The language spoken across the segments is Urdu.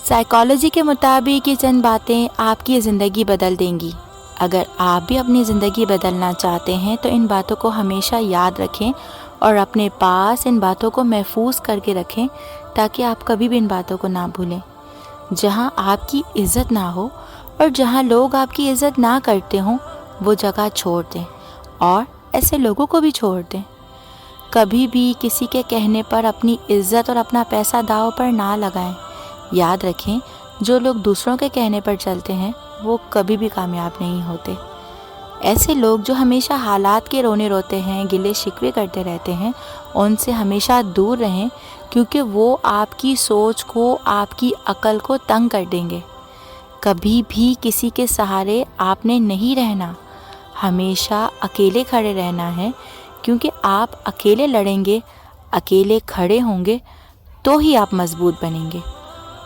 سائیکالوجی کے مطابق یہ چند باتیں آپ کی زندگی بدل دیں گی۔ اگر آپ بھی اپنی زندگی بدلنا چاہتے ہیں تو ان باتوں کو ہمیشہ یاد رکھیں اور اپنے پاس ان باتوں کو محفوظ کر کے رکھیں تاکہ آپ کبھی بھی ان باتوں کو نہ بھولیں۔ جہاں آپ کی عزت نہ ہو اور جہاں لوگ آپ کی عزت نہ کرتے ہوں وہ جگہ چھوڑ دیں اور ایسے لوگوں کو بھی چھوڑ دیں۔ کبھی بھی کسی کے کہنے پر اپنی عزت اور اپنا پیسہ داؤ پر نہ لگائیں۔ یاد رکھیں جو لوگ دوسروں کے کہنے پر چلتے ہیں وہ کبھی بھی کامیاب نہیں ہوتے۔ ایسے لوگ جو ہمیشہ حالات کے رونے روتے ہیں، گلے شکوے کرتے رہتے ہیں، ان سے ہمیشہ دور رہیں کیونکہ وہ آپ کی سوچ کو، آپ کی عقل کو تنگ کر دیں گے۔ کبھی بھی کسی کے سہارے آپ نے نہیں رہنا، ہمیشہ اکیلے کھڑے رہنا ہے کیونکہ آپ اکیلے لڑیں گے، اکیلے کھڑے ہوں گے تو ہی آپ مضبوط بنیں گے۔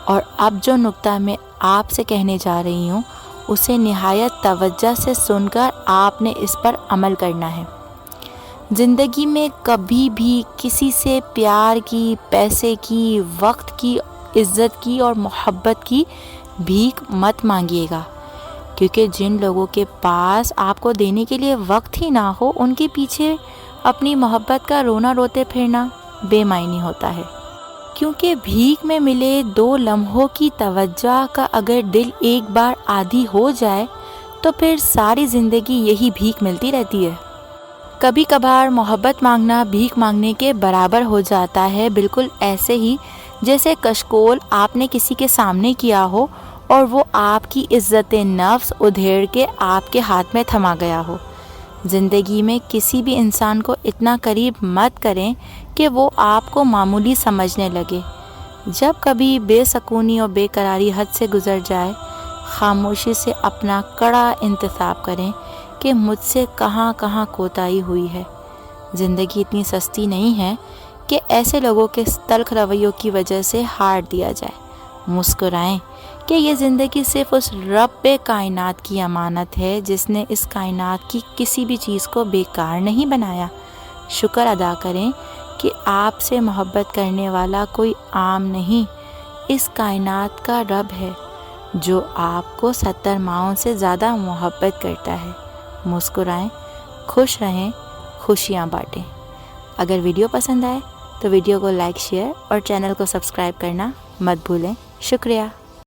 اور اب جو نقطہ میں آپ سے کہنے جا رہی ہوں اسے نہایت توجہ سے سن کر آپ نے اس پر عمل کرنا ہے۔ زندگی میں کبھی بھی کسی سے پیار کی، پیسے کی، وقت کی، عزت کی اور محبت کی بھیک مت مانگیے گا، کیونکہ جن لوگوں کے پاس آپ کو دینے کے لیے وقت ہی نہ ہو ان کے پیچھے اپنی محبت کا رونا روتے پھرنا بے معنی ہوتا ہے۔ کیونکہ بھیک میں ملے 2 لمحوں کی توجہ کا اگر دل ایک بار عادی ہو جائے تو پھر ساری زندگی یہی بھیک ملتی رہتی ہے۔ کبھی کبھار محبت مانگنا بھیک مانگنے کے برابر ہو جاتا ہے، بالکل ایسے ہی جیسے کشکول آپ نے کسی کے سامنے کیا ہو اور وہ آپ کی عزت نفس ادھیڑ کے آپ کے ہاتھ میں تھما گیا ہو۔ زندگی میں کسی بھی انسان کو اتنا قریب مت کریں کہ وہ آپ کو معمولی سمجھنے لگے۔ جب کبھی بے سکونی اور بے قراری حد سے گزر جائے، خاموشی سے اپنا کڑا انتخاب کریں کہ مجھ سے کہاں کہاں کوتاہی ہوئی ہے۔ زندگی اتنی سستی نہیں ہے کہ ایسے لوگوں کے تلخ رویوں کی وجہ سے ہار دیا جائے۔ مسکرائیں کہ یہ زندگی صرف اس رب کائنات کی امانت ہے جس نے اس کائنات کی کسی بھی چیز کو بیکار نہیں بنایا۔ شکر ادا کریں کہ آپ سے محبت کرنے والا کوئی عام نہیں، اس کائنات کا رب ہے جو آپ کو 70 ماؤں سے زیادہ محبت کرتا ہے۔ مسکرائیں، خوش رہیں، خوشیاں بانٹیں۔ اگر ویڈیو پسند آئے تو ویڈیو کو لائک، شیئر اور چینل کو سبسکرائب کرنا مت بھولیں۔ شکریہ۔